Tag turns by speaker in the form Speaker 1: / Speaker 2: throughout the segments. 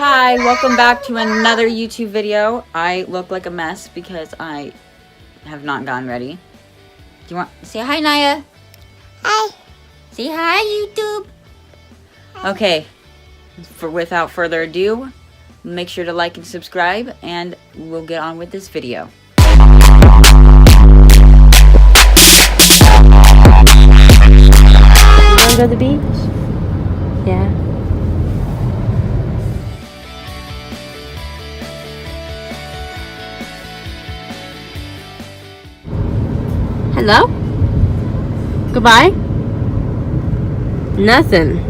Speaker 1: Hi, welcome back to another YouTube video. I look like a mess because I have not gotten ready. Do you want say hi, Naya?
Speaker 2: Hi.
Speaker 1: Say hi, YouTube. Okay, without further ado, make sure to like and subscribe, and we'll get on with this video. You want to go to the beach? Yeah.
Speaker 2: Hello? Goodbye? Nothing.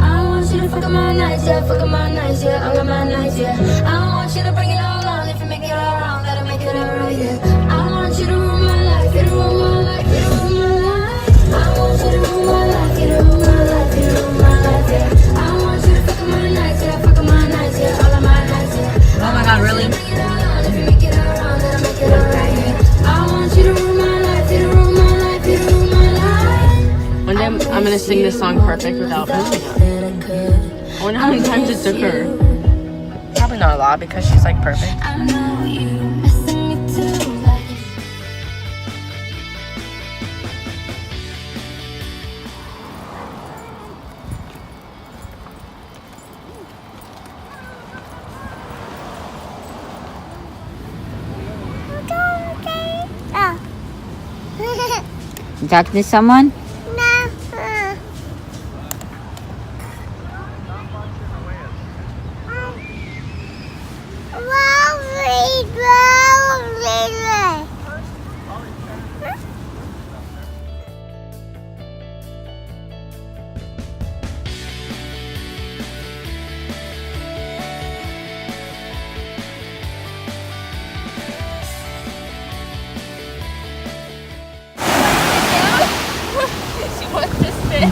Speaker 3: I want you to fuck up my nights, yeah, fuck up my nights, yeah, I got my nights, yeah. I want you to bring it all on, if you make it all wrong, gotta make it all right, yeah. I want you to ruin my life, you to ruin my life, you to ruin my life. I want you to ruin my life, you to ruin my life, you to ruin my life, yeah. I want you to fuck up my nights, yeah, fuck up my nights, yeah, all of my nights, yeah.
Speaker 1: Oh my God, really?
Speaker 3: Bring it all on, if you make it all wrong, gotta make it all right, yeah. I want you to ruin my life, you to ruin my life, you to ruin my life.
Speaker 2: One day I'm gonna sing this song perfect without messing up. I wonder how many times it took her. Probably not a lot because she's like perfect.
Speaker 3: I know you missing me too, like
Speaker 1: You talking to someone?
Speaker 2: She wants to sit.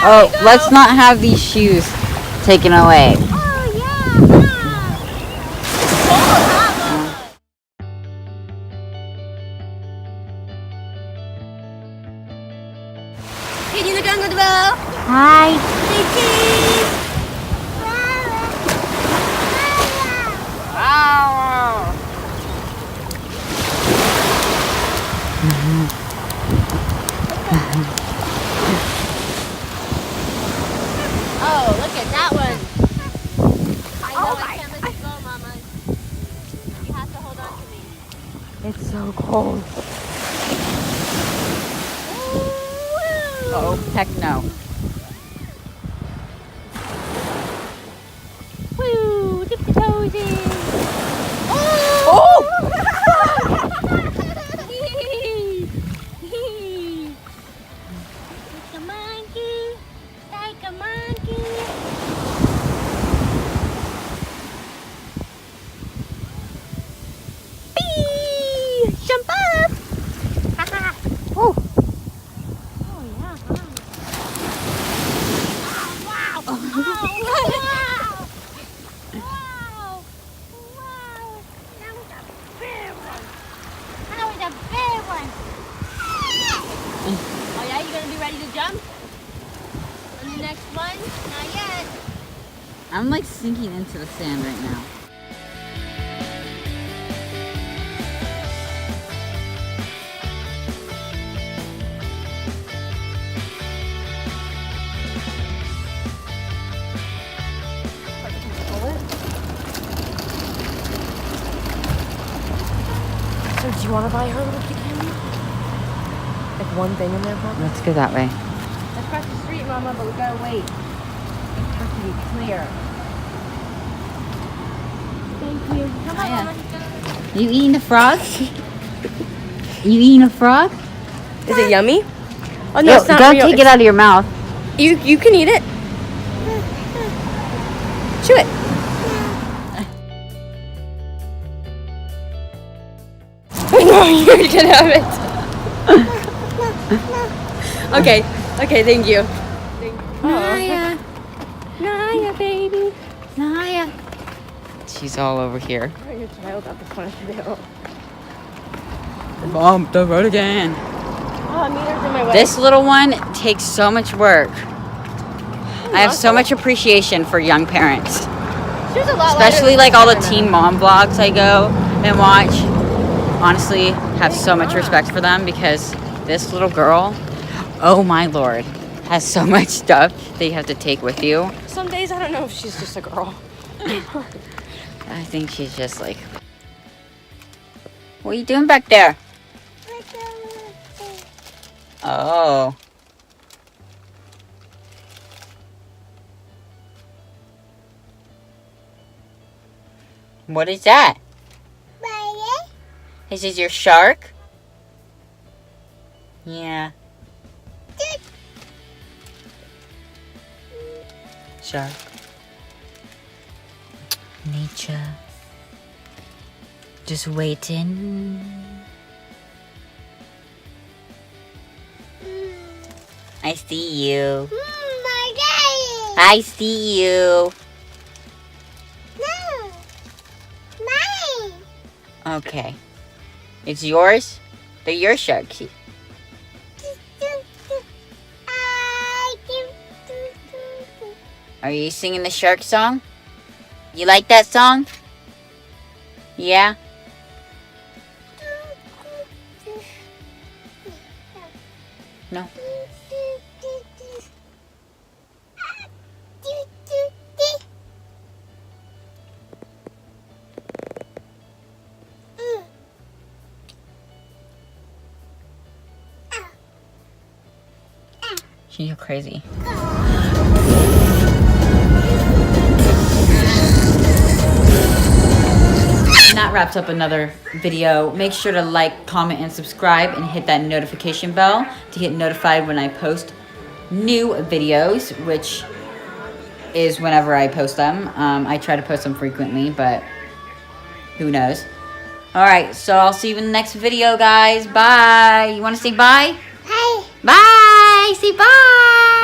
Speaker 1: Oh, let's not have these shoes taken away. Hi.
Speaker 2: Oh, look at that one. I know I can't let you go, Mama. You have to hold on to me.
Speaker 1: It's so cold. Oh, heck no.
Speaker 2: Woo! Dip the toes in.
Speaker 1: Oh!
Speaker 2: Like a monkey, like a monkey. Whee! Jump up!
Speaker 1: Oh.
Speaker 2: Oh yeah.
Speaker 1: I'm like sinking into the sand right now.
Speaker 2: So do you want to buy her a little kid candy? Like one thing in there, probably?
Speaker 1: Let's go that way.
Speaker 2: Let's cross the street, Mama, but we gotta wait. It has to be clear. Thank you. Come on, Mama.
Speaker 1: You eating a frog? You eating a frog?
Speaker 2: Is it yummy? Oh no,
Speaker 1: Yo,
Speaker 2: it's not
Speaker 1: don't
Speaker 2: real.
Speaker 1: take it out of your mouth.
Speaker 2: You can eat it. Chew it. No, you can have it. Okay, thank you.
Speaker 1: Naya.
Speaker 2: Naya, baby.
Speaker 1: Naya. She's all over here.
Speaker 2: Bring your child up the front video.
Speaker 1: Bump the road again.
Speaker 2: Oh, Meter's in my way.
Speaker 1: This little one takes so much work. I have so much appreciation for young parents.
Speaker 2: She was a lot
Speaker 1: Especially like all the teen mom vlogs I go and watch. Honestly, have so much respect for them because this little girl, oh my lord, has so much stuff that you have to take with you.
Speaker 2: Some days I don't know if she's just a girl.
Speaker 1: I think she's just like, what are you doing back there? Oh. What is that? Is this your shark? Yeah. Shark. Nature. Just waiting. I see you. I see you. Okay. It's yours? They're your sharks. Are you singing the shark song? You like that song? Yeah? No. You're crazy. And that wraps up another video. Make sure to like, comment, and subscribe, and hit that notification bell to get notified when I post new videos, which is whenever I post them. I try to post them frequently, but who knows. Alright, so I'll see you in the next video, guys. Bye. You want to say bye? Bye. Bye. Say bye.